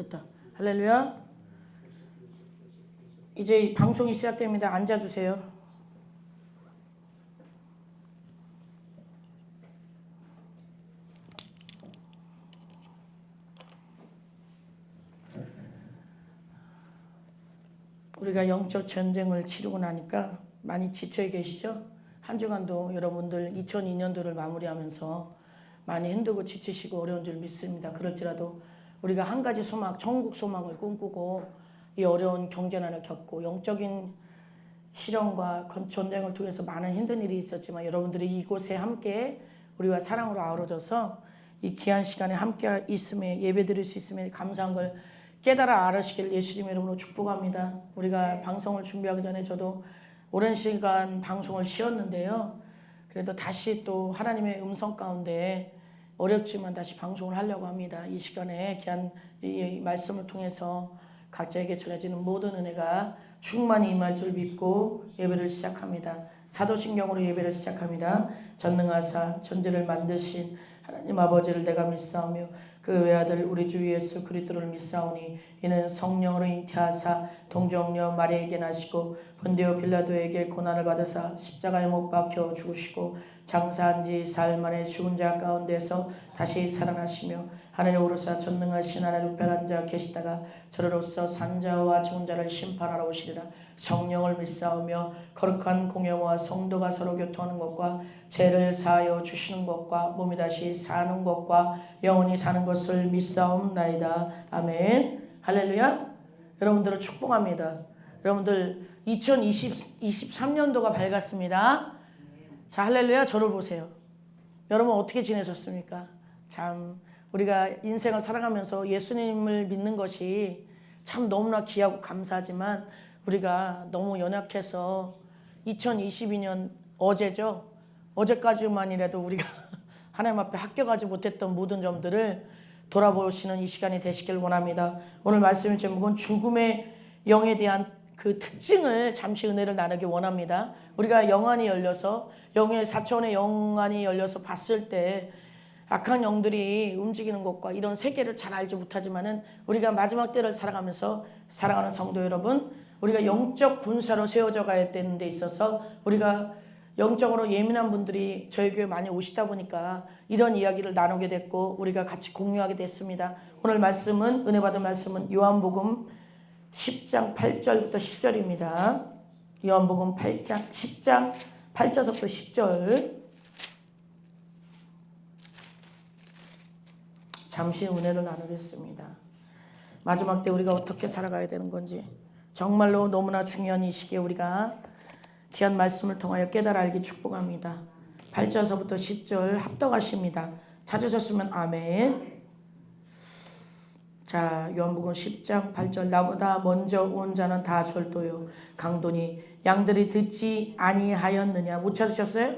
됐다. 할렐루야. 이제 방송이 시작됩니다. 앉아주세요. 우리가 영적 전쟁을 치르고 나니까 많이 지쳐 계시죠? 한 주간도 여러분들 2002년도를 마무리하면서 많이 힘들고 지치시고 어려운 줄 믿습니다. 그럴지라도 우리가 한 가지 소망, 천국 소망을 꿈꾸고 이 어려운 경제난을 겪고 영적인 실현과 전쟁을 통해서 많은 힘든 일이 있었지만 여러분들이 이곳에 함께 우리와 사랑으로 아우러져서 이 귀한 시간에 함께 있음에 예배드릴 수 있음에 감사한 걸 깨달아 알으시길 예수님 이름으로 축복합니다. 우리가 방송을 준비하기 전에 저도 오랜 시간 방송을 쉬었는데요. 그래도 다시 또 하나님의 음성 가운데 어렵지만 다시 방송을 하려고 합니다. 이 시간에 귀한 이 말씀을 통해서 각자에게 전해지는 모든 은혜가 충만히 임할 줄 믿고 예배를 시작합니다. 사도신경으로 예배를 시작합니다. 전능하사 전지를 만드신 하나님 아버지를 내가 믿사오며 그 외아들 우리 주 예수 그리스도를 믿사오니 이는 성령으로 잉태하사 동정녀 마리아에게 나시고 본디오 빌라도에게 고난을 받으사 십자가에 못 박혀 죽으시고 장사한 지 사흘 만에 죽은 자 가운데서 다시 살아나시며 하늘에 오르사 전능하신 하나님 우편 앉아 계시다가 저로서 산자와 죽은 자를 심판하러 오시리라. 성령을 믿사오며 거룩한 공예와 성도가 서로 교통하는 것과 죄를 사하여 주시는 것과 몸이 다시 사는 것과 영원히 사는 것을 믿사옵나이다. 아멘. 할렐루야. 여러분들을 축복합니다. 여러분들 2023년도가 밝았습니다. 자, 할렐루야. 저를 보세요. 여러분 어떻게 지내셨습니까? 참 우리가 인생을 살아가면서 예수님을 믿는 것이 참 너무나 귀하고 감사하지만 우리가 너무 연약해서 2022년 어제죠. 어제까지만이라도 우리가 하나님 앞에 합격하지 못했던 모든 점들을 돌아보시는 이 시간이 되시길 원합니다. 오늘 말씀의 제목은 죽음의 영에 대한 그 특징을 잠시 은혜를 나누기 원합니다. 우리가 영안이 열려서 영의 4차원의 영안이 열려서 봤을 때 악한 영들이 움직이는 것과 이런 세계를 잘 알지 못하지만은 우리가 마지막 때를 살아가면서 사랑하는 성도 여러분, 우리가 영적 군사로 세워져 가야 되는 데 있어서 우리가 영적으로 예민한 분들이 저희 교회 많이 오시다 보니까 이런 이야기를 나누게 됐고 우리가 같이 공유하게 됐습니다. 오늘 말씀은 은혜 받은 말씀은 요한복음 10장 8절부터 10절입니다. 요한복음 10장 8절부터 10절 잠시 은혜를 나누겠습니다. 마지막 때 우리가 어떻게 살아가야 되는 건지 정말로 너무나 중요한 이 시기에 우리가 귀한 말씀을 통하여 깨달아 알기 축복합니다. 8절서부터 10절 합독하십니다. 찾으셨으면 아멘. 자, 요한복음 10장 8절 나보다 먼저 온 자는 다 절도요 강도니 양들이 듣지 아니하였느냐. 못 찾으셨어요?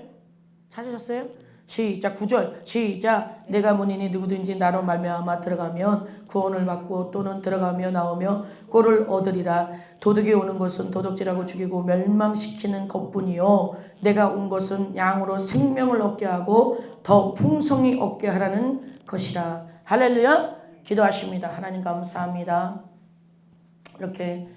찾으셨어요? 시작 9절 시작 내가 문이니 누구든지 나로 말미암아 들어가면 구원을 받고 또는 들어가며 나오며 꼴을 얻으리라. 도둑이 오는 것은 도둑질하고 죽이고 멸망시키는 것뿐이요 내가 온 것은 양으로 생명을 얻게 하고 더 풍성히 얻게 하라는 것이라. 할렐루야. 기도하십니다. 하나님 감사합니다. 이렇게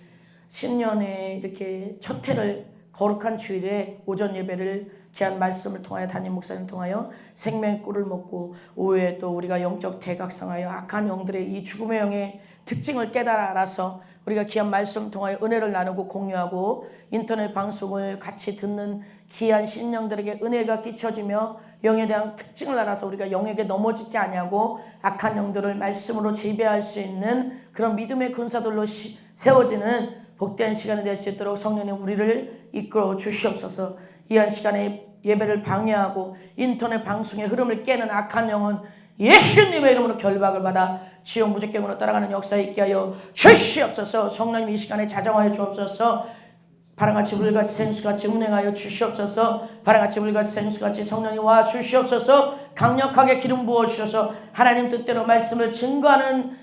신년에 이렇게 첫 해를 거룩한 주일에 오전 예배를 귀한 말씀을 통하여 담임 목사님 통하여 생명의 꿀을 먹고 오후에 또 우리가 영적 대각성하여 악한 영들의 이 죽음의 영의 특징을 깨달아 알아서 우리가 귀한 말씀을 통하여 은혜를 나누고 공유하고 인터넷 방송을 같이 듣는 귀한 신령들에게 은혜가 끼쳐지며 영에 대한 특징을 알아서 우리가 영에게 넘어지지 아니하고 악한 영들을 말씀으로 지배할 수 있는 그런 믿음의 군사들로 세워지는 복된 시간이 될 수 있도록 성령님 우리를 이끌어 주시옵소서. 이한 시간에 예배를 방해하고 인터넷 방송의 흐름을 깨는 악한 영은 예수님의 이름으로 결박을 받아 지옥 무적경으로 따라가는 역사에 있게 하여 주시옵소서. 성령님 이 시간에 자정하여 주옵소서. 바람같이 물같이 생수같이 운행하여 주시옵소서. 바람같이 물같이 생수같이 성령이 와 주시옵소서. 강력하게 기름 부어 주셔서 하나님 뜻대로 말씀을 증거하는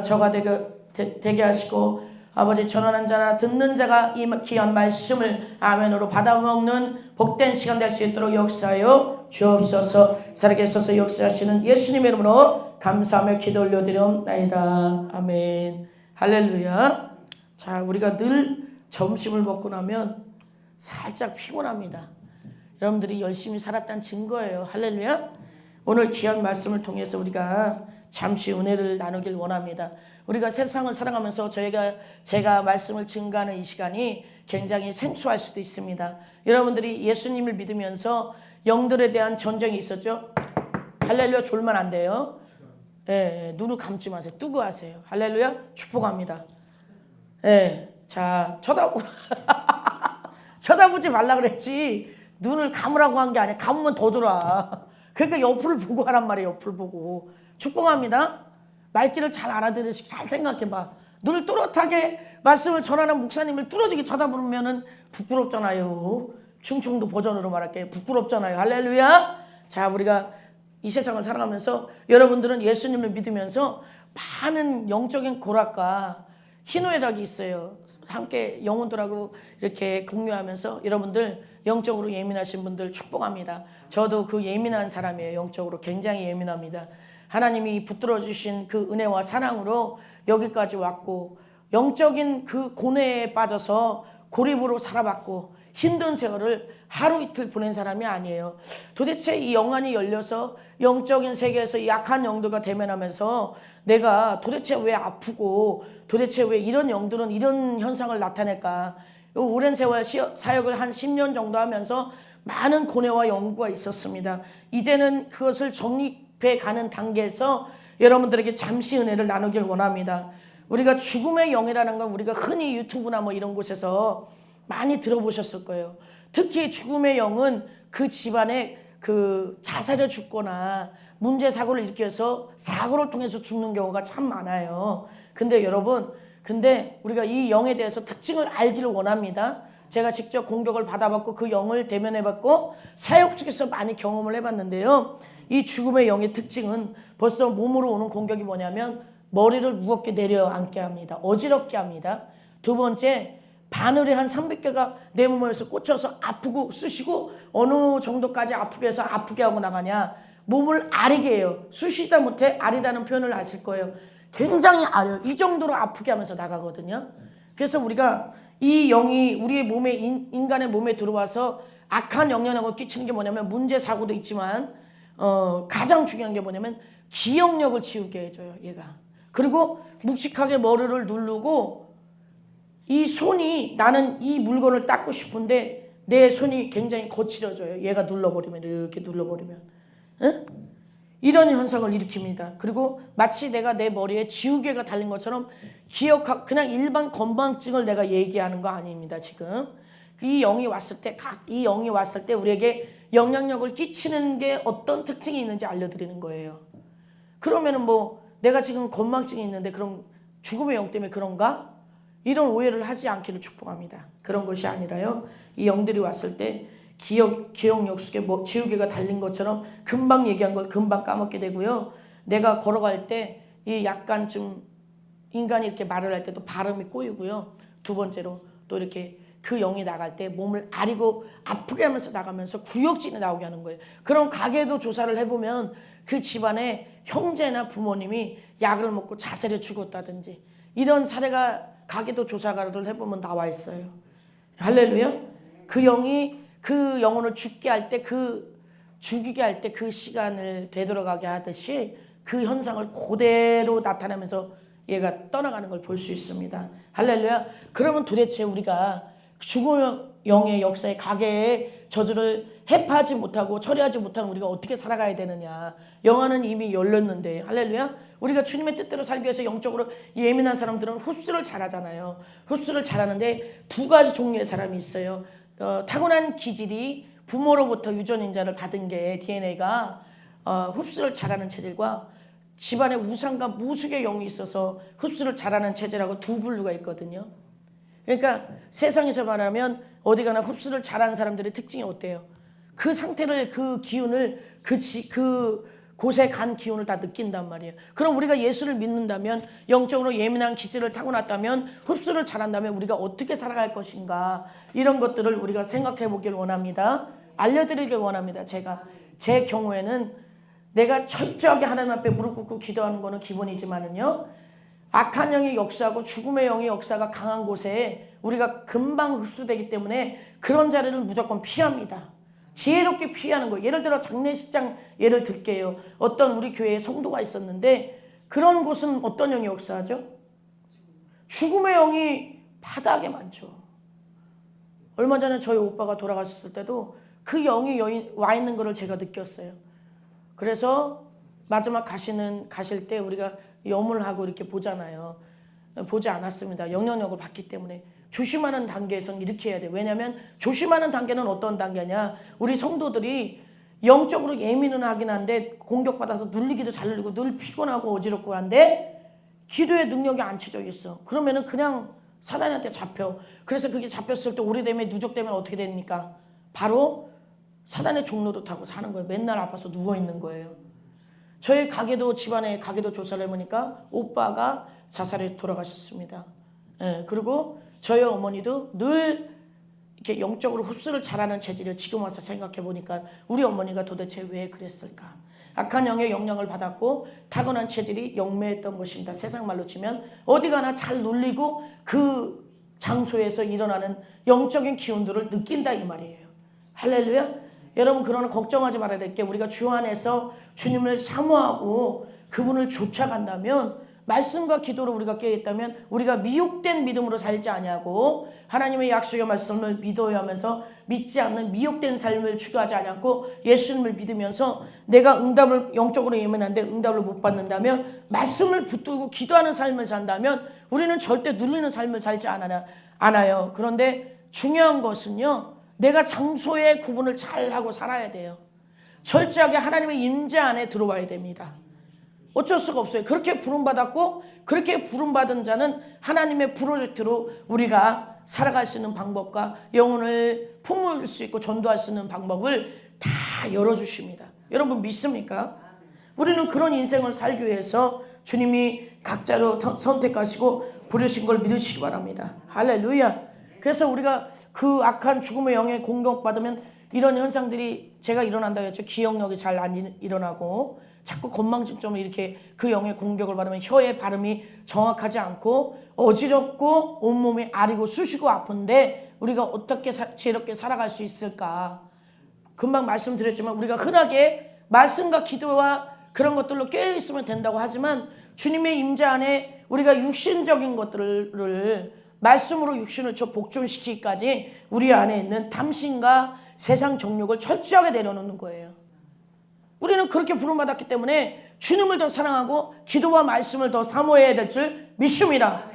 저가 되게 하시고 아버지 전하는 자나 듣는 자가 이 귀한 말씀을 아멘으로 받아먹는 복된 시간 될 수 있도록 역사하여 주옵소서. 살아계셔서 역사하시는 예수님의 이름으로 감사하며 기도 올려드렸나이다. 아멘. 할렐루야. 자, 우리가 늘 점심을 먹고 나면 살짝 피곤합니다. 여러분들이 열심히 살았다는 증거예요. 할렐루야. 오늘 귀한 말씀을 통해서 우리가 잠시 은혜를 나누길 원합니다. 우리가 세상을 살아가면서 제가 말씀을 증거하는 이 시간이 굉장히 생소할 수도 있습니다. 여러분들이 예수님을 믿으면서 영들에 대한 전쟁이 있었죠? 할렐루야. 졸면 안 돼요. 예, 눈을 감지 마세요. 뜨고 하세요. 할렐루야. 축복합니다. 예, 자, 쳐다보지 말라 그랬지. 눈을 감으라고 한 게 아니야. 감으면 더 들어와. 그러니까 옆을 보고 하란 말이에요. 옆을 보고. 축복합니다. 말귀를 잘 알아들으시고 잘 생각해봐. 눈을 또렷하게 말씀을 전하는 목사님을 뚫어지게 쳐다보면은 부끄럽잖아요. 충청도 버전으로 말할게요. 부끄럽잖아요. 할렐루야. 자, 우리가 이 세상을 살아가면서 여러분들은 예수님을 믿으면서 많은 영적인 고락과 희노애락이 있어요. 함께 영혼들하고 이렇게 공유하면서 여러분들 영적으로 예민하신 분들 축복합니다. 저도 그 예민한 사람이에요. 영적으로 굉장히 예민합니다. 하나님이 붙들어 주신 그 은혜와 사랑으로 여기까지 왔고 영적인 그 고뇌에 빠져서 고립으로 살아봤고 힘든 세월을 하루 이틀 보낸 사람이 아니에요. 도대체 이 영안이 열려서 영적인 세계에서 약한 영들과 대면하면서 내가 도대체 왜 아프고 도대체 왜 이런 영들은 이런 현상을 나타낼까. 오랜 세월 사역을 한 10년 정도 하면서 많은 고뇌와 연구가 있었습니다. 이제는 그것을 정립해 가는 단계에서 여러분들에게 잠시 은혜를 나누길 원합니다. 우리가 죽음의 영이라는 건 우리가 흔히 유튜브나 뭐 이런 곳에서 많이 들어보셨을 거예요. 특히 죽음의 영은 그 집안에 그 자살해 죽거나 문제 사고를 일으켜서 사고를 통해서 죽는 경우가 참 많아요. 근데 여러분, 우리가 이 영에 대해서 특징을 알기를 원합니다. 제가 직접 공격을 받아봤고 그 영을 대면해봤고 사역 중에서 많이 경험을 해봤는데요. 이 죽음의 영의 특징은 벌써 몸으로 오는 공격이 뭐냐면 머리를 무겁게 내려앉게 합니다. 어지럽게 합니다. 두 번째, 바늘이 한 300개가 내 몸에서 꽂혀서 아프고 쑤시고 어느 정도까지 아프게 해서 아프게 하고 나가냐. 몸을 아리게 해요. 쑤시다 못해 아리다는 표현을 아실 거예요. 굉장히 아려요. 이 정도로 아프게 하면서 나가거든요. 그래서 우리가 이 영이 우리의 몸에 인간의 몸에 들어와서 악한 영향력을 끼치는 게 뭐냐면 문제 사고도 있지만 가장 중요한 게 뭐냐면 기억력을 지우게 해줘요. 얘가. 그리고 묵직하게 머리를 누르고 이 손이 나는 이 물건을 닦고 싶은데 내 손이 굉장히 거칠어져요. 얘가 눌러버리면 이렇게 눌러버리면 응? 이런 현상을 일으킵니다. 그리고 마치 내가 내 머리에 지우개가 달린 것처럼 그냥 일반 건망증을 내가 얘기하는 거 아닙니다. 지금 이 영이 왔을 때 우리에게 영향력을 끼치는 게 어떤 특징이 있는지 알려드리는 거예요. 그러면은 뭐 내가 지금 건망증이 있는데 그럼 죽음의 영 때문에 그런가? 이런 오해를 하지 않기를 축복합니다. 그런 것이 아니라요. 이 영들이 왔을 때 기억력 속에 지우개가 달린 것처럼 금방 얘기한 걸 금방 까먹게 되고요. 내가 걸어갈 때 이 약간 좀 인간이 이렇게 말을 할 때도 발음이 꼬이고요. 두 번째로 또 이렇게 그 영이 나갈 때 몸을 아리고 아프게 하면서 나가면서 구역질이 나오게 하는 거예요. 그럼 가게도 조사를 해보면 그 집안에 형제나 부모님이 약을 먹고 자살해 죽었다든지 이런 사례가 가게도 조사를 해보면 나와 있어요. 할렐루야. 그 영이 그 영혼을 죽게 할 때 죽이게 할 때 그 시간을 되돌아가게 하듯이 그 현상을 그대로 나타내면서 얘가 떠나가는 걸 볼 수 있습니다. 할렐루야. 그러면 도대체 우리가 죽음의 영의 역사의 가게의 저주를 해파하지 못하고 처리하지 못하는 우리가 어떻게 살아가야 되느냐. 영화는 이미 열렸는데 할렐루야. 우리가 주님의 뜻대로 살기 위해서 영적으로 예민한 사람들은 흡수를 잘하잖아요. 흡수를 잘하는데 두 가지 종류의 사람이 있어요. 타고난 기질이 부모로부터 유전인자를 받은 게 DNA가 흡수를 잘하는 체질과 집안에 우상과 모숙의 영이 있어서 흡수를 잘하는 체질하고 두 분류가 있거든요. 그러니까 세상에서 말하면 어디 가나 흡수를 잘하는 사람들의 특징이 어때요? 그 상태를 그 기운을 그 곳에 간 기운을 다 느낀단 말이에요. 그럼 우리가 예수를 믿는다면 영적으로 예민한 기질을 타고났다면 흡수를 잘한다면 우리가 어떻게 살아갈 것인가 이런 것들을 우리가 생각해 보길 원합니다. 알려드리길 원합니다. 제가 제 경우에는 내가 철저하게 하나님 앞에 무릎 꿇고 기도하는 거는 기본이지만은요, 악한 영의 역사하고 죽음의 영의 역사가 강한 곳에 우리가 금방 흡수되기 때문에 그런 자리를 무조건 피합니다. 지혜롭게 피하는 거예요. 예를 들어 장례식장 예를 들게요. 어떤 우리 교회에 성도가 있었는데 그런 곳은 어떤 영이 역사하죠? 죽음의 영이 바닥에 많죠. 얼마 전에 저희 오빠가 돌아가셨을 때도 그 영이 와 있는 것을 제가 느꼈어요. 그래서 마지막 가실 때 우리가 염을하고 이렇게 보잖아요. 보지 않았습니다. 영향력을 받기 때문에. 조심하는 단계에선 이렇게 해야 돼요. 왜냐하면 조심하는 단계는 어떤 단계냐, 우리 성도들이 영적으로 예민은 하긴 한데 공격받아서 눌리기도 잘 눌리고 늘 피곤하고 어지럽고 한데 기도의 능력이 안 채져 있어. 그러면은 그냥 사단한테 잡혀. 그래서 그게 잡혔을 때 오래되면 누적되면 어떻게 됩니까? 바로 사단의 종로를 타고 사는 거예요. 맨날 아파서 누워있는 거예요. 저희 가게도, 집안에 가게도 조사를 해보니까 오빠가 자살에 돌아가셨습니다. 예, 그리고 저희 어머니도 늘 이렇게 영적으로 흡수를 잘하는 체질을 지금 와서 생각해 보니까 우리 어머니가 도대체 왜 그랬을까? 악한 영의 영향을 받았고 타고난 체질이 영매했던 것입니다. 세상 말로 치면 어디 가나 잘 눌리고 그 장소에서 일어나는 영적인 기운들을 느낀다 이 말이에요. 할렐루야. 여러분, 그러나 걱정하지 말아야 될 게, 우리가 주 안에서 주님을 사모하고 그분을 쫓아간다면, 말씀과 기도로 우리가 깨어있다면 우리가 미혹된 믿음으로 살지 아니하고 하나님의 약속의 말씀을 믿어야 하면서 믿지 않는 미혹된 삶을 추구하지 않고 예수님을 믿으면서 내가 응답을, 영적으로 예민한데 응답을 못 받는다면, 말씀을 붙들고 기도하는 삶을 산다면 우리는 절대 눌리는 삶을 살지 않아요. 그런데 중요한 것은요, 내가 장소의 구분을 잘하고 살아야 돼요. 철저하게 하나님의 임재 안에 들어와야 됩니다. 어쩔 수가 없어요. 그렇게 부름받았고 그렇게 부름받은 자는 하나님의 프로젝트로 우리가 살아갈 수 있는 방법과 영혼을 품을 수 있고 전도할 수 있는 방법을 다 열어주십니다. 여러분 믿습니까? 우리는 그런 인생을 살기 위해서 주님이 각자로 선택하시고 부르신 걸 믿으시기 바랍니다. 할렐루야. 그래서 우리가 그 악한 죽음의 영에 공격받으면 이런 현상들이 제가 일어난다고 했죠. 기억력이 잘 안 일어나고 자꾸 건망증점을 이렇게 그 영의 공격을 받으면 혀의 발음이 정확하지 않고 어지럽고 온몸이 아리고 쑤시고 아픈데 우리가 어떻게 지혜롭게 살아갈 수 있을까? 금방 말씀드렸지만 우리가 흔하게 말씀과 기도와 그런 것들로 깨어있으면 된다고 하지만 주님의 임재 안에 우리가 육신적인 것들을 말씀으로 육신을 복종시키기까지 우리 안에 있는 탐심과 세상 정욕을 철저하게 내려놓는 거예요. 우리는 그렇게 부름받았기 때문에 주님을 더 사랑하고 기도와 말씀을 더 사모해야 될 줄 믿습니다.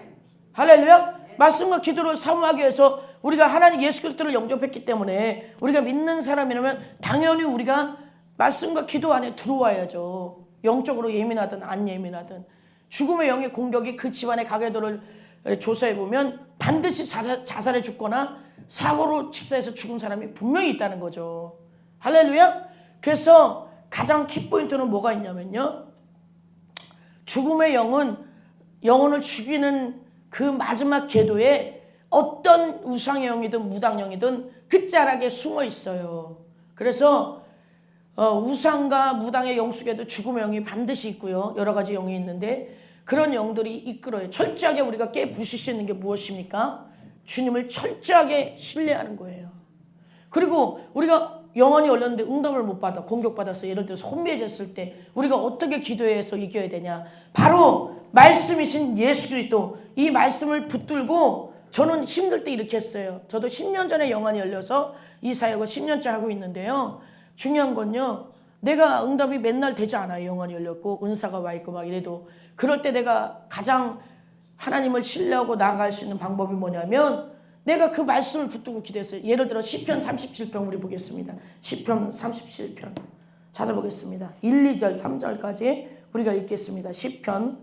할렐루야. 말씀과 기도를 사모하기 위해서 우리가 하나님 예수 그리스도를 영접했기 때문에 우리가 믿는 사람이라면 당연히 우리가 말씀과 기도 안에 들어와야죠. 영적으로 예민하든 안 예민하든. 죽음의 영의 공격이 그 집안의 가계도를 조사해보면 반드시 자살해 죽거나 사고로 직사해서 죽은 사람이 분명히 있다는 거죠. 할렐루야. 그래서 가장 키포인트는 뭐가 있냐면요, 죽음의 영은 영혼을 죽이는 그 마지막 궤도에 어떤 우상의 영이든 무당 영이든 끝자락에 숨어 있어요. 그래서 우상과 무당의 영 속에도 죽음의 영이 반드시 있고요, 여러 가지 영이 있는데 그런 영들이 이끌어요. 철저하게 우리가 깨부실 수 있는 게 무엇입니까? 주님을 철저하게 신뢰하는 거예요. 그리고 우리가 영혼이 얼렸는데 응답을 못 받아 공격받아서 예를 들어서 혼미해졌을 때 우리가 어떻게 기도해서 이겨야 되냐? 바로 말씀이신 예수 그리스도, 이 말씀을 붙들고, 저는 힘들 때 이렇게 했어요. 저도 10년 전에 영혼이 열려서 이 사역을 10년째 하고 있는데요, 중요한 건요, 내가 응답이 맨날 되지 않아요. 영혼이 열렸고 은사가 와 있고 막 이래도. 그럴 때 내가 가장 하나님을 신뢰하고 나아갈 수 있는 방법이 뭐냐면 내가 그 말씀을 붙들고 기도했어요. 예를 들어 시편 37편 우리 보겠습니다. 시편 37편 찾아보겠습니다. 1, 2절, 3절까지 우리가 읽겠습니다. 시편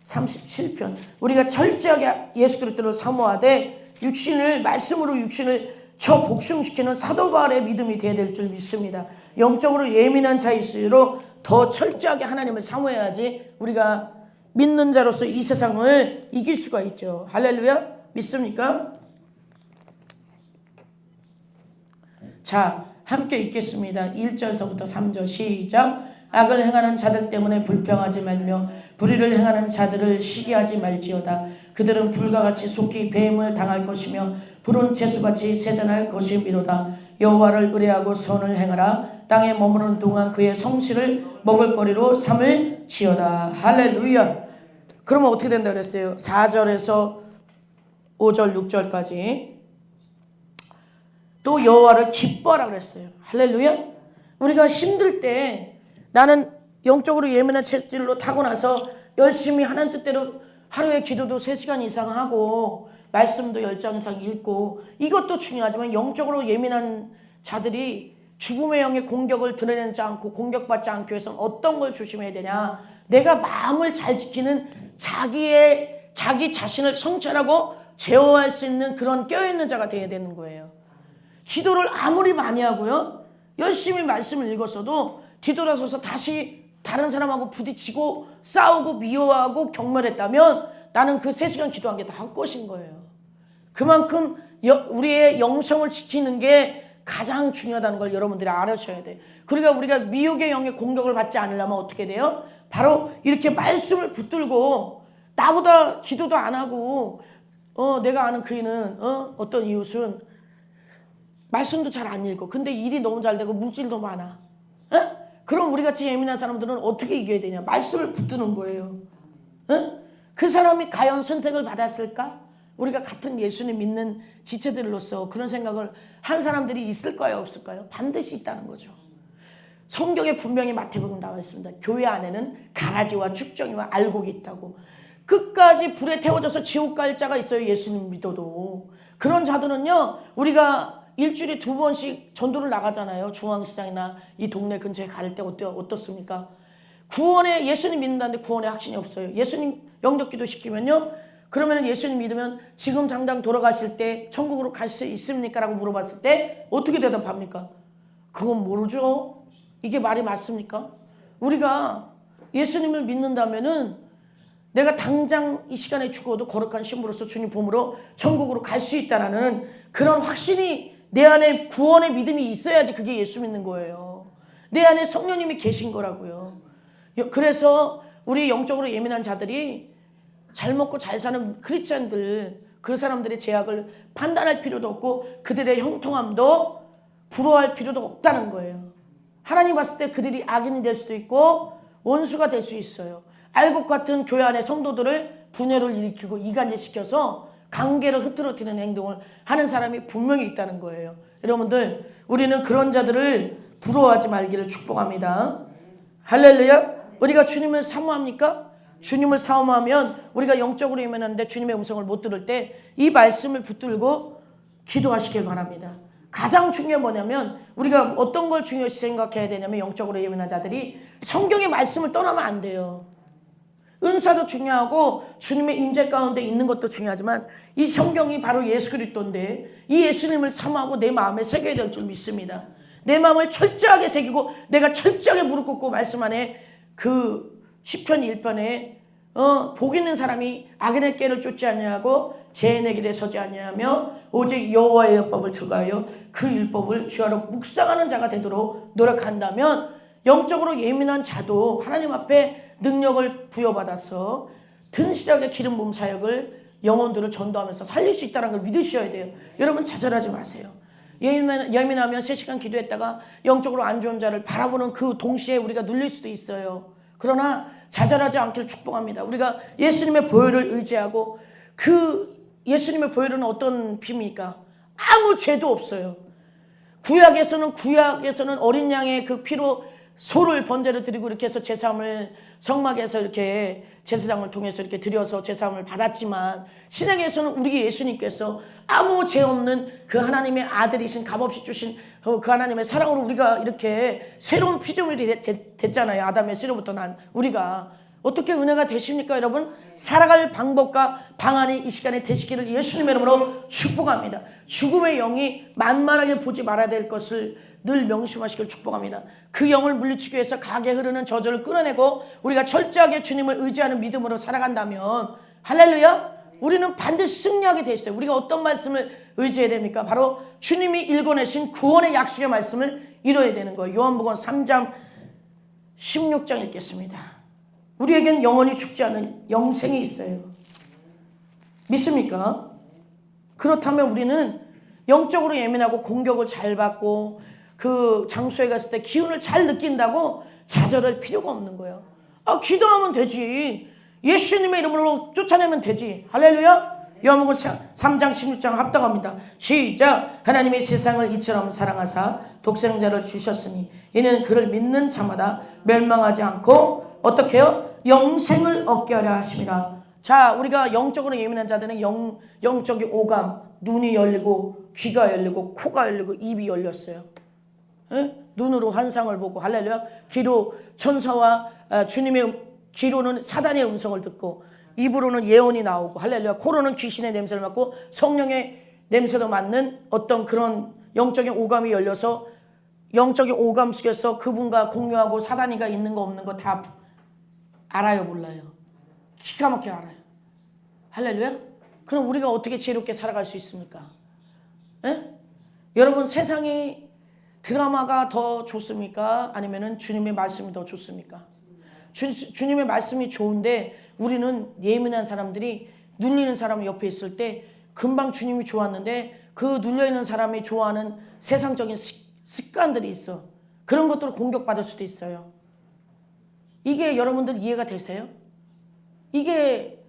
37편. 우리가 철저하게 예수 그리스도를 사모하되 육신을, 말씀으로 육신을 복숭시키는 사도 바울의 믿음이 되어야 될 줄 믿습니다. 영적으로 예민한 자일수록 더 철저하게 하나님을 사모해야지 우리가 믿는 자로서 이 세상을 이길 수가 있죠. 할렐루야. 믿습니까? 자, 함께 읽겠습니다. 1절서부터 3절 시작. 악을 행하는 자들 때문에 불평하지 말며 불의를 행하는 자들을 시기하지 말지어다. 그들은 불과 같이 속히 배임을 당할 것이며 푸른 채소같이 세잔할 것이미로다. 여호와를 의뢰하고 선을 행하라. 땅에 머무르는 동안 그의 성실을 먹을거리로 삼을지어다. 할렐루야. 그러면 어떻게 된다 그랬어요? 4절에서 5절 6절까지 또 여호와를 기뻐하라 그랬어요. 할렐루야. 우리가 힘들 때 나는 영적으로 예민한 체질로 타고나서 열심히 하나님 뜻대로 하루에 기도도 3시간 이상 하고 말씀도 10장 이상 읽고 이것도 중요하지만 영적으로 예민한 자들이 죽음의 영의 공격을 드러내지 않고 공격받지 않기 위해서는 어떤 걸 조심해야 되냐. 내가 마음을 잘 지키는 자기 자신을 성찰하고 제어할 수 있는 그런 껴있는 자가 되어야 되는 거예요. 기도를 아무리 많이 하고요. 열심히 말씀을 읽었어도 뒤돌아서서 다시 다른 사람하고 부딪히고 싸우고 미워하고 경멸했다면 나는 그 3시간 기도한 게 다 헛것인 거예요. 그만큼 우리의 영성을 지키는 게 가장 중요하다는 걸 여러분들이 알아셔야 돼요. 그러니까 우리가 미혹의 영의 공격을 받지 않으려면 어떻게 돼요? 바로 이렇게 말씀을 붙들고 나보다 기도도 안 하고 내가 아는 그이는 어떤 이웃은 말씀도 잘 안 읽고 근데 일이 너무 잘 되고 물질도 많아. 그럼 우리같이 예민한 사람들은 어떻게 이겨야 되냐? 말씀을 붙드는 거예요. 그 사람이 과연 선택을 받았을까? 우리가 같은 예수님 믿는 지체들로서 그런 생각을 한 사람들이 있을까요? 없을까요? 반드시 있다는 거죠. 성경에 분명히 마태복음 나와 있습니다. 교회 안에는 가라지와 축정이와 알곡이 있다고. 끝까지 불에 태워져서 지옥 갈 자가 있어요. 예수님 믿어도. 그런 자들은요. 우리가 일주일에 2번씩 전도를 나가잖아요. 중앙시장이나 이 동네 근처에 갈 때 어떻습니까? 구원에 예수님 믿는다는데 구원에 확신이 없어요. 예수님 영접기도 시키면요. 그러면 예수님 믿으면 지금 당장 돌아가실 때 천국으로 갈 수 있습니까? 라고 물어봤을 때 어떻게 대답합니까? 그건 모르죠. 이게 말이 맞습니까? 우리가 예수님을 믿는다면은 내가 당장 이 시간에 죽어도 거룩한 신부로서 주님 보므로 천국으로 갈 수 있다라는 그런 확신이 내 안에 구원의 믿음이 있어야지 그게 예수 믿는 거예요. 내 안에 성령님이 계신 거라고요. 그래서 우리 영적으로 예민한 자들이 잘 먹고 잘 사는 크리스찬들 그 사람들의 죄악을 판단할 필요도 없고 그들의 형통함도 부러워할 필요도 없다는 거예요. 하나님 봤을 때 그들이 악인이 될 수도 있고 원수가 될 수 있어요. 알곡 같은 교회 안의 성도들을 분열을 일으키고 이간질시켜서 관계를 흐트러뜨리는 행동을 하는 사람이 분명히 있다는 거예요. 여러분들 우리는 그런 자들을 부러워하지 말기를 축복합니다. 할렐루야. 우리가 주님을 사모합니까? 주님을 사모하면 우리가 영적으로 예민한데 주님의 음성을 못 들을 때 이 말씀을 붙들고 기도하시길 바랍니다. 가장 중요한 뭐냐면 우리가 어떤 걸 중요시 생각해야 되냐면 영적으로 예민한 자들이 성경의 말씀을 떠나면 안 돼요. 은사도 중요하고 주님의 임재 가운데 있는 것도 중요하지만 이 성경이 바로 예수 그리스도인데 이 예수님을 사모하고 내 마음에 새겨야 될 줄 믿습니다. 내 마음을 철저하게 새기고 내가 철저하게 무릎 꿇고 말씀 안에 그 시편 1편에 복 있는 사람이 악인의 꾀를 쫓지 아니하고 죄인의 길에 서지 아니하며 오직 여호와의 율법을 추구하여 그 율법을 주하러 묵상하는 자가 되도록 노력한다면 영적으로 예민한 자도 하나님 앞에 능력을 부여받아서 든실하게 기름 부음 사역을 영혼들을 전도하면서 살릴 수 있다는 걸 믿으셔야 돼요. 여러분 좌절하지 마세요. 예민하면 3시간 기도했다가 영적으로 안 좋은 자를 바라보는 그 동시에 우리가 눌릴 수도 있어요. 그러나 좌절하지 않기를 축복합니다. 우리가 예수님의 보혈을 의지하고 그 예수님의 보혈은 어떤 피입니까? 아무 죄도 없어요. 구약에서는 어린 양의 그 피로 소를 번제를 드리고 이렇게 해서 제사함을 성막에서 이렇게 제사장을 통해서 이렇게 드려서 제사함을 받았지만 신약에서는 우리 예수님께서 아무 죄 없는 그 하나님의 아들이신 값없이 주신 그 하나님의 사랑으로 우리가 이렇게 새로운 피조물이 됐잖아요. 아담의 씨로부터 난 우리가 어떻게 은혜가 되십니까 여러분? 살아갈 방법과 방안이 이 시간에 되시기를 예수님의 이름으로 축복합니다. 죽음의 영이 만만하게 보지 말아야 될 것을 늘 명심하시길 축복합니다. 그 영을 물리치기 위해서 강하게 흐르는 저절을 끌어내고 우리가 철저하게 주님을 의지하는 믿음으로 살아간다면 할렐루야, 우리는 반드시 승리하게 돼 있어요. 우리가 어떤 말씀을 의지해야 됩니까? 바로 주님이 일궈내신 구원의 약속의 말씀을 이뤄야 되는 거예요. 요한복음 3장 16장 읽겠습니다. 우리에겐 영원히 죽지 않은 영생이 있어요. 믿습니까? 그렇다면 우리는 영적으로 예민하고 공격을 잘 받고 그 장소에 갔을 때 기운을 잘 느낀다고 좌절할 필요가 없는 거예요. 기도하면 되지. 예수님의 이름으로 쫓아내면 되지. 할렐루야. 요한복음 3장 16장 합당합니다. 시작. 하나님이 세상을 이처럼 사랑하사 독생자를 주셨으니 이는 그를 믿는 자마다 멸망하지 않고 어떻게 해요? 영생을 얻게 하려 하심이라. 자, 우리가 영적으로 예민한 자들은 영적인 오감, 눈이 열리고 귀가 열리고 코가 열리고 입이 열렸어요. 에? 눈으로 환상을 보고 할렐루야. 귀로 천사와 주님의 귀로는 사단의 음성을 듣고 입으로는 예언이 나오고 할렐루야. 코로는 귀신의 냄새를 맡고 성령의 냄새도 맡는 어떤 그런 영적인 오감이 열려서 영적인 오감 속에서 그분과 공유하고 사단이가 있는 거 없는 거 다 알아요, 몰라요? 기가 막히게 알아요. 할렐루야. 그럼 우리가 어떻게 지혜롭게 살아갈 수 있습니까? 에? 여러분, 세상이 드라마가 더 좋습니까? 아니면은 주님의 말씀이 더 좋습니까? 주님의 말씀이 좋은데 우리는 예민한 사람들이 눌리는 사람 옆에 있을 때 금방 주님이 좋았는데 그 눌려있는 사람이 좋아하는 세상적인 습관들이 있어. 그런 것들을 공격받을 수도 있어요. 이게 여러분들 이해가 되세요? 이게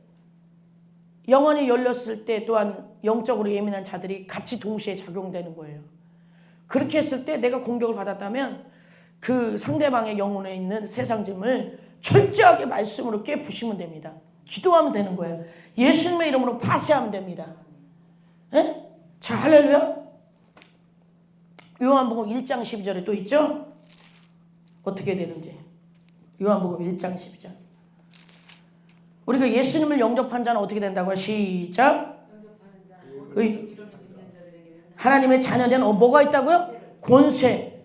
영혼이 열렸을 때 또한 영적으로 예민한 자들이 같이 동시에 작용되는 거예요. 그렇게 했을 때 내가 공격을 받았다면 그 상대방의 영혼에 있는 세상짐을 철저하게 말씀으로 깨부시면 됩니다. 기도하면 되는 거예요. 예수님의 이름으로 파쇄하면 됩니다. 에? 자, 할렐루야. 요한복음 1장 12절에 또 있죠? 어떻게 되는지. 요한복음 1장 12절. 우리가 예수님을 영접한 자는 어떻게 된다고요? 시작. 하나님의 자녀된 뭐가 있다고요? 권세.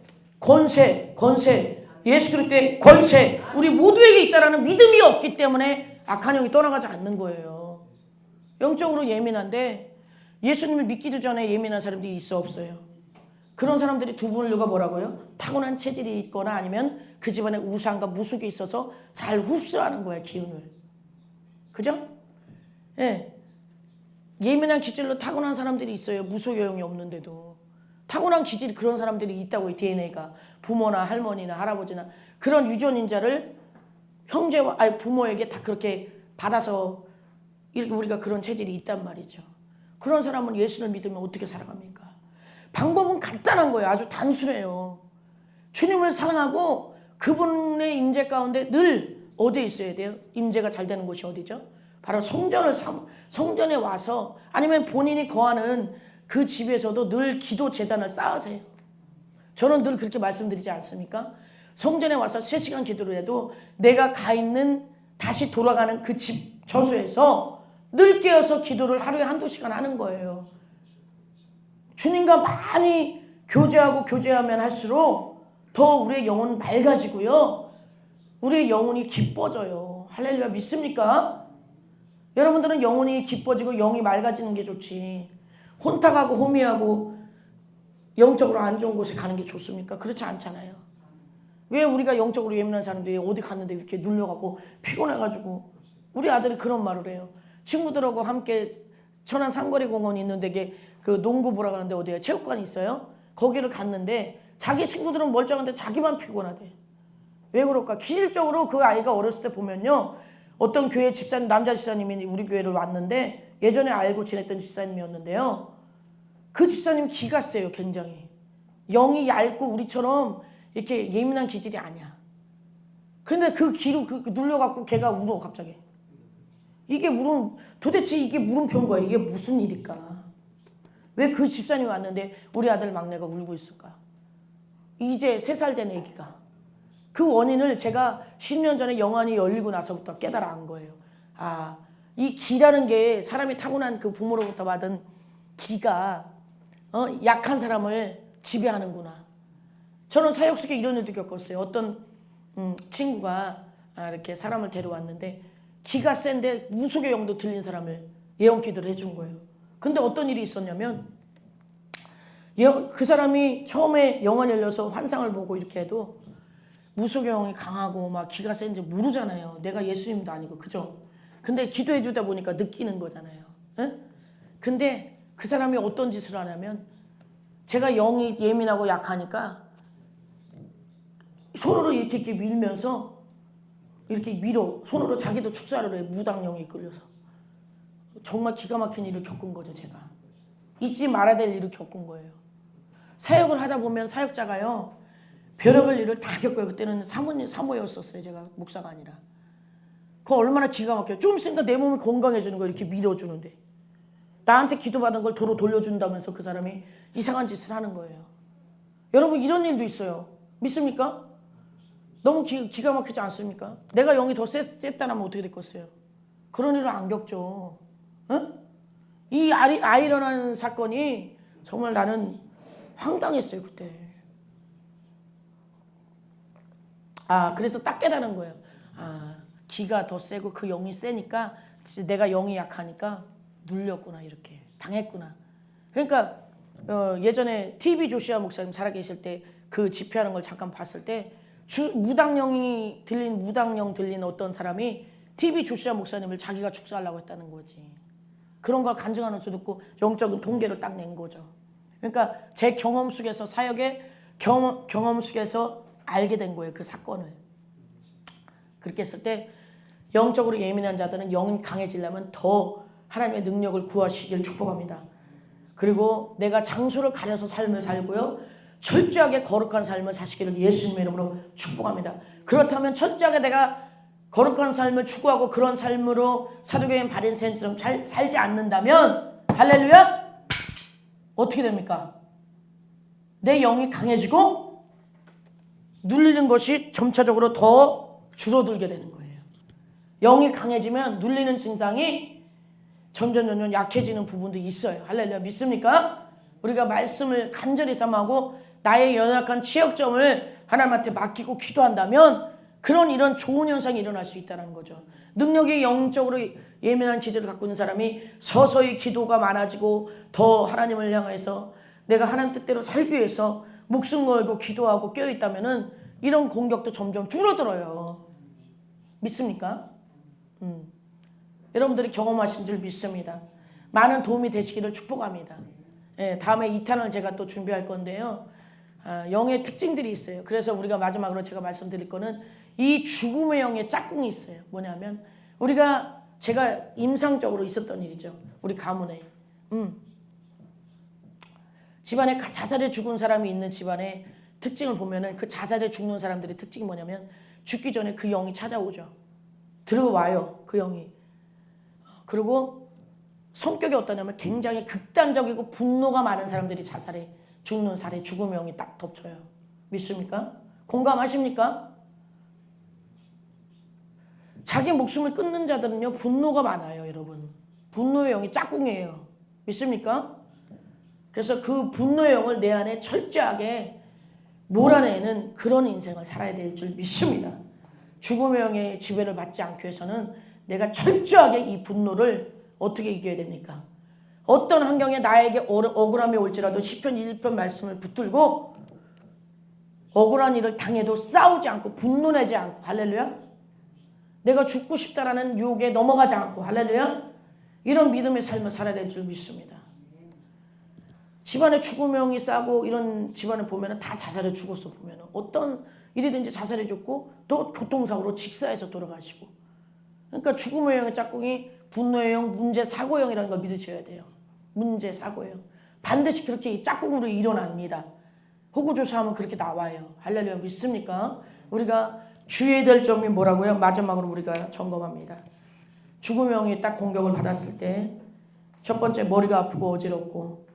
예수 그리스도의 권세. 우리 모두에게 있다라는 믿음이 없기 때문에 악한 영이 떠나가지 않는 거예요. 영적으로 예민한데 예수님을 믿기도 전에 예민한 사람들이 있어 없어요? 그런 사람들이 두 분류가 뭐라고요? 타고난 체질이 있거나 아니면 그 집안에 우상과 무속이 있어서 잘 흡수하는 거예요, 기운을. 그죠? 예. 예민한 기질로 타고난 사람들이 있어요. 무속의 영이 없는데도. 타고난 기질이 그런 사람들이 있다고요. DNA가. 부모나 할머니나 할아버지나 그런 유전인자를 형제와 부모에게 다 그렇게 받아서 우리가 그런 체질이 있단 말이죠. 그런 사람은 예수를 믿으면 어떻게 살아갑니까? 방법은 간단한 거예요. 아주 단순해요. 주님을 사랑하고 그분의 임재 가운데 늘 어디에 있어야 돼요? 임재가 잘 되는 곳이 어디죠? 바로 성전에 와서 아니면 본인이 거하는 그 집에서도 늘 기도 제단을 쌓으세요. 저는 늘 그렇게 말씀드리지 않습니까? 성전에 와서 3시간 기도를 해도 내가 가 있는 다시 돌아가는 그 집 저수에서 늘 깨어서 기도를 하루에 1-2시간 하는 거예요. 주님과 많이 교제하면 할수록 더 우리의 영혼은 맑아지고요. 우리의 영혼이 기뻐져요. 할렐루야. 믿습니까? 여러분들은 영혼이 기뻐지고 영이 맑아지는 게 좋지. 혼탁하고 호미하고 영적으로 안 좋은 곳에 가는 게 좋습니까? 그렇지 않잖아요. 왜 우리가 영적으로 예민한 사람들이 어디 갔는데 이렇게 눌려가고 피곤해가지고 우리 아들이 그런 말을 해요. 친구들하고 함께 천안 상거리 공원이 있는데 이게 그 농구 보러 가는데 어디에 체육관이 있어요? 거기를 갔는데 자기 친구들은 멀쩡한데 자기만 피곤하대. 왜 그럴까? 기질적으로 그 아이가 어렸을 때 보면요. 어떤 교회 집사님, 남자 집사님이 우리 교회를 왔는데 예전에 알고 지냈던 집사님이었는데요. 그 집사님 기가 세요, 굉장히. 영이 얇고 우리처럼 이렇게 예민한 기질이 아니야. 근데 그 기로 눌려갖고 걔가 울어, 갑자기. 도대체 이게 물음표인 거야. 이게 무슨 일일까? 왜 그 집사님이 왔는데 우리 아들 막내가 울고 있을까? 이제 3살 된 애기가. 그 원인을 제가 10년 전에 영안이 열리고 나서부터 깨달아 안 거예요. 이 기라는 게 사람이 타고난 그 부모로부터 받은 기가 약한 사람을 지배하는구나. 저는 사역 속에 이런 일도 겪었어요. 어떤 친구가 이렇게 사람을 데려왔는데 기가 센데 무속의 영도 들린 사람을 예언 기도를 해준 거예요. 근데 어떤 일이 있었냐면 그 사람이 처음에 영안이 열려서 환상을 보고 이렇게 해도 무소경이 강하고 막 기가 센지 모르잖아요. 내가 예수님도 아니고, 그죠? 근데 기도해 주다 보니까 느끼는 거잖아요. 에? 근데 그 사람이 어떤 짓을 하냐면 제가 영이 예민하고 약하니까 손으로 이렇게 밀면서 이렇게 밀어. 손으로 자기도 축사를 해. 무당령이 이끌려서. 정말 기가 막힌 일을 겪은 거죠, 제가. 잊지 말아야 될 일을 겪은 거예요. 사역을 하다 보면 사역자가요, 별의별 일을 다 겪어요. 그때는 사모였었어요. 제가 목사가 아니라. 그거 얼마나 기가 막혀요. 좀 있으니까 내 몸이 건강해지는 거예요. 이렇게 밀어주는데. 나한테 기도받은 걸 도로 돌려준다면서 그 사람이 이상한 짓을 하는 거예요. 여러분 이런 일도 있어요. 믿습니까? 너무 기가 막히지 않습니까? 내가 영이 더 셌다면 어떻게 됐겠어요? 그런 일을 안 겪죠. 응? 이 아이러니한 사건이 정말 나는 황당했어요, 그때. 그래서 딱 깨달은 거예요. 기가 더 세고 그 영이 세니까 내가 영이 약하니까 눌렸구나, 이렇게 당했구나. 그러니까 예전에 TV 조시아 목사님 살아계실 때 그 집회하는 걸 잠깐 봤을 때 무당령 들린 어떤 사람이 TV 조시아 목사님을 자기가 축사하려고 했다는 거지. 그런 걸 간증하는 소 듣고 영적인 통계를 딱 낸 거죠. 그러니까 제 경험 속에서 사역의 경험 속에서 알게 된 거예요, 그 사건을. 그렇게 했을 때 영적으로 예민한 자들은 영이 강해지려면 더 하나님의 능력을 구하시길 축복합니다. 그리고 내가 장소를 가려서 삶을 살고요, 철저하게 거룩한 삶을 사시기를 예수님의 이름으로 축복합니다. 그렇다면 철저하게 내가 거룩한 삶을 추구하고 그런 삶으로 사도교인 바리새인처럼 살지 않는다면, 할렐루야, 어떻게 됩니까? 내 영이 강해지고 눌리는 것이 점차적으로 더 줄어들게 되는 거예요. 영이 강해지면 눌리는 증상이 점점 약해지는 부분도 있어요. 할렐루야, 믿습니까? 우리가 말씀을 간절히 삼하고 나의 연약한 취약점을 하나님한테 맡기고 기도한다면 이런 좋은 현상이 일어날 수 있다는 거죠. 능력이 영적으로 예민한 기질을 갖고 있는 사람이 서서히 기도가 많아지고 더 하나님을 향해서 내가 하나님 뜻대로 살기 위해서 목숨 걸고 기도하고 깨어있다면 이런 공격도 점점 줄어들어요. 믿습니까? 여러분들이 경험하신 줄 믿습니다. 많은 도움이 되시기를 축복합니다. 다음에 2탄을 제가 또 준비할 건데요. 영의 특징들이 있어요. 그래서 우리가 마지막으로 제가 말씀드릴 거는 이 죽음의 영의 짝꿍이 있어요. 뭐냐면 제가 임상적으로 있었던 일이죠. 우리 가문에. 집안에 자살해 죽은 사람이 있는 집안의 특징을 보면은 그 자살해 죽는 사람들의 특징이 뭐냐면 죽기 전에 그 영이 찾아오죠. 들어와요, 그 영이. 그리고 성격이 어떠냐면 굉장히 극단적이고 분노가 많은 사람들이 자살해 죽는 사례, 죽음의 영이 딱 덮쳐요. 믿습니까? 공감하십니까? 자기 목숨을 끊는 자들은요, 분노가 많아요, 여러분. 분노의 영이 짝꿍이에요. 믿습니까? 그래서 그 분노의 영을 내 안에 철저하게 몰아내는 그런 인생을 살아야 될 줄 믿습니다. 죽음의 영의 지배를 받지 않기 위해서는 내가 철저하게 이 분노를 어떻게 이겨야 됩니까? 어떤 환경에 나에게 억울함이 올지라도 시편 1편 말씀을 붙들고 억울한 일을 당해도 싸우지 않고 분노내지 않고, 할렐루야, 내가 죽고 싶다라는 유혹에 넘어가지 않고, 할렐루야, 이런 믿음의 삶을 살아야 될 줄 믿습니다. 집안에 죽음명이 싸고 이런 집안을 보면 다 자살해 죽었어. 보면 어떤 일이든지 자살해 죽고 또 교통사고로 직사해서 돌아가시고. 그러니까 죽음의 영의 짝꿍이 분노의 영, 문제 사고형이라는 걸 믿으셔야 돼요. 문제 사고형. 반드시 그렇게 짝꿍으로 일어납니다. 호구조사하면 그렇게 나와요. 할렐루야, 믿습니까? 우리가 주의해야 될 점이 뭐라고요? 마지막으로 우리가 점검합니다. 죽음의 영이 딱 공격을 받았을 때 첫 번째, 머리가 아프고 어지럽고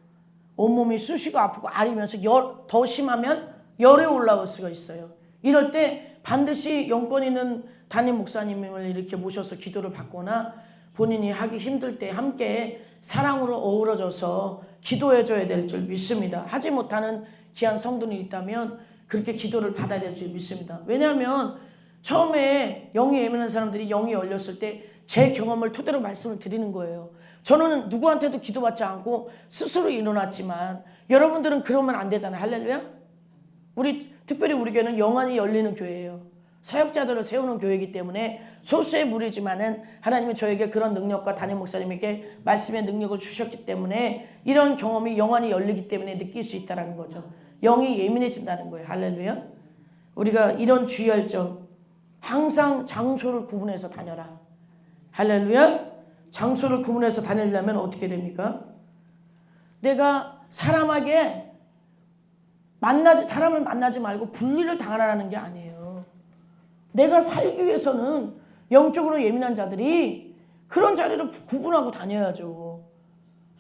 온몸이 쑤시고 아프고 아리면서 더 심하면 열이 올라올 수가 있어요. 이럴 때 반드시 영권 있는 담임 목사님을 이렇게 모셔서 기도를 받거나 본인이 하기 힘들 때 함께 사랑으로 어우러져서 기도해줘야 될 줄 믿습니다. 하지 못하는 귀한 성도들이 있다면 그렇게 기도를 받아야 될 줄 믿습니다. 왜냐하면 처음에 영이 예민한 사람들이 영이 열렸을 때 제 경험을 토대로 말씀을 드리는 거예요. 저는 누구한테도 기도받지 않고 스스로 일어났지만 여러분들은 그러면 안 되잖아요. 할렐루야? 특별히 우리 교회는 영안이 열리는 교회예요. 사역자들을 세우는 교회이기 때문에 소수의 무리지만은 하나님이 저에게 그런 능력과 담임 목사님에게 말씀의 능력을 주셨기 때문에 이런 경험이 영안이 열리기 때문에 느낄 수 있다는 거죠. 영이 예민해진다는 거예요. 할렐루야. 우리가 이런 주의할 점, 항상 장소를 구분해서 다녀라. 할렐루야. 장소를 구분해서 다니려면 어떻게 됩니까? 내가 사람을 만나지 말고 분리를 당하라는 게 아니에요. 내가 살기 위해서는 영적으로 예민한 자들이 그런 자리를 구분하고 다녀야죠.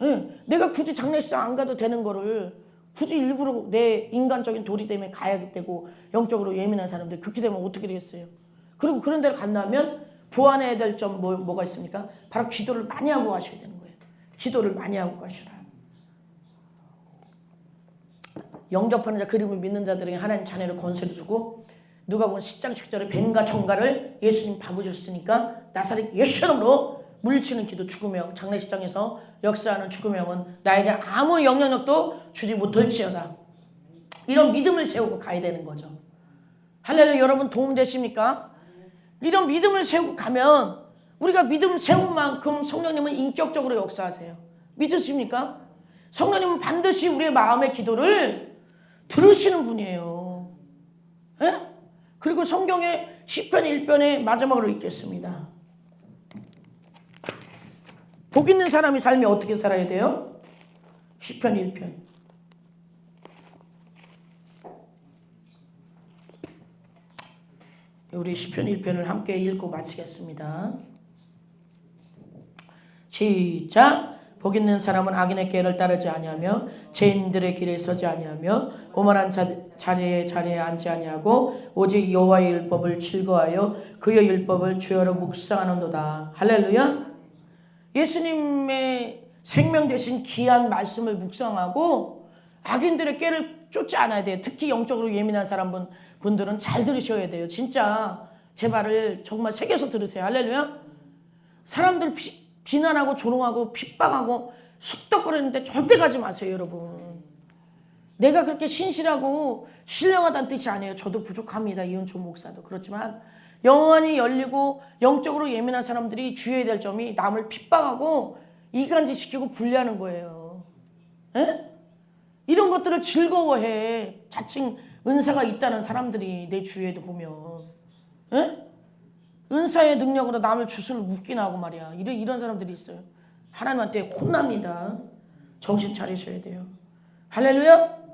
네, 내가 굳이 장례식장 안 가도 되는 거를 굳이 일부러 내 인간적인 도리 때문에 가야 되고 영적으로 예민한 사람들 그렇게 되면 어떻게 되겠어요? 그리고 그런 데를 간다면 보완해야 될 점 뭐가 있습니까? 바로 기도를 많이 하고 가셔야 되는 거예요. 기도를 많이 하고 가셔라. 영접하는 자 그림을 믿는 자들에게 하나님 자녀를 권세를 주고 누가복음 10장 10절에 뱀과 정갈을 예수님 밥으셨으니까 나사렛 예수 이름으로 물리치는 기도 죽음의 영 장례식장에서 역사하는 죽음의 영은 나에게 아무 영향력도 주지 못할지어다. 이런 믿음을 세우고 가야 되는 거죠. 할렐루야. 여러분 도움되십니까? 이런 믿음을 세우고 가면 우리가 믿음 세운 만큼 성령님은 인격적으로 역사하세요. 믿으십니까? 성령님은 반드시 우리의 마음의 기도를 들으시는 분이에요. 에? 그리고 성경의 시편 1편의 마지막으로 읽겠습니다. 복 있는 사람이 삶이 어떻게 살아야 돼요? 시편 1편. 우리 시편 1편을 함께 읽고 마치겠습니다. 시작. 복 있는 사람은 악인의 길을 따르지 아니하며 죄인들의 길에 서지 아니하며 오만한 자리에 앉지 아니하고 오직 여호와의 율법을 즐거워하여 그의 율법을 주여로 묵상하는도다. 할렐루야. 예수님의 생명 대신 귀한 말씀을 묵상하고 악인들의 꾀를 쫓지 않아야 돼요. 특히 영적으로 예민한 분들은 잘 들으셔야 돼요. 진짜 제 말을 정말 새겨서 들으세요. 할렐루야. 사람들 비난하고 조롱하고 핍박하고 숙덕거리는데 절대 가지 마세요. 여러분. 내가 그렇게 신실하고 신령하다는 뜻이 아니에요. 저도 부족합니다. 이은총 목사도. 그렇지만 영안이 열리고 영적으로 예민한 사람들이 주의해야 될 점이 남을 핍박하고 이간질시키고 분리하는 거예요. 에? 이런 것들을 즐거워해. 자칭 은사가 있다는 사람들이 내 주위에도 보면. 에? 은사의 능력으로 남을 주술 웃기나 하고 말이야. 이런 사람들이 있어요. 하나님한테 혼납니다. 정신 차리셔야 돼요. 할렐루야.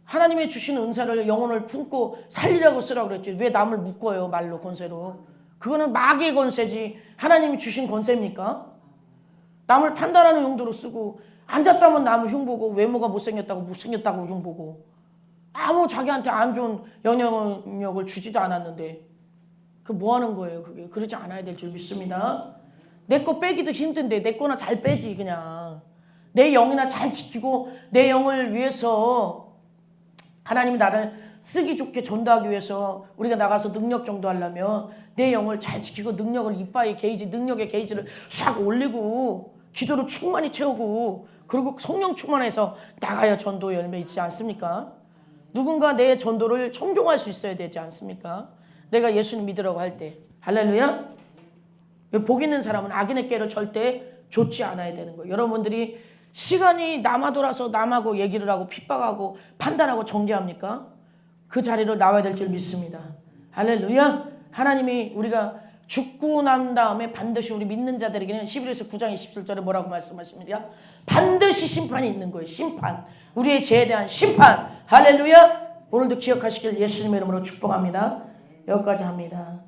하나님의 주신 은사를 영혼을 품고 살리라고 쓰라고 그랬죠. 왜 남을 묶어요? 말로 권세로. 그거는 마귀의 권세지 하나님이 주신 권세입니까? 남을 판단하는 용도로 쓰고 앉았다면 남을 흉보고 외모가 못생겼다고 흉보고 아무 자기한테 안 좋은 영향력을 주지도 않았는데 그 뭐 하는 거예요? 그게 그러지 않아야 될 줄 믿습니다. 내 거 빼기도 힘든데 내 거나 잘 빼지. 그냥 내 영이나 잘 지키고 내 영을 위해서 하나님이 나를 쓰기 좋게 전도하기 위해서 우리가 나가서 능력 전도하려면 내 영을 잘 지키고 능력을 이빠이 게이지 능력의 게이지를 싹 올리고 기도로 충만히 채우고 그리고 성령 충만해서 나가야 전도 열매 있지 않습니까? 누군가 내 전도를 청종할 수 있어야 되지 않습니까? 내가 예수님 믿으라고 할 때. 할렐루야. 복 있는 사람은 악인의 꾀를 절대 좇지 않아야 되는 거예요. 여러분들이 시간이 남아 돌아서 남하고 얘기를 하고 핍박하고 판단하고 정죄합니까? 그 자리로 나와야 될 줄 믿습니다. 할렐루야. 하나님이 우리가 죽고 난 다음에 반드시 우리 믿는 자들에게는 11에서 9장 27절에 뭐라고 말씀하십니까? 반드시 심판이 있는 거예요. 심판. 우리의 죄에 대한 심판. 할렐루야. 오늘도 기억하시길 예수님의 이름으로 축복합니다. 여기까지 합니다.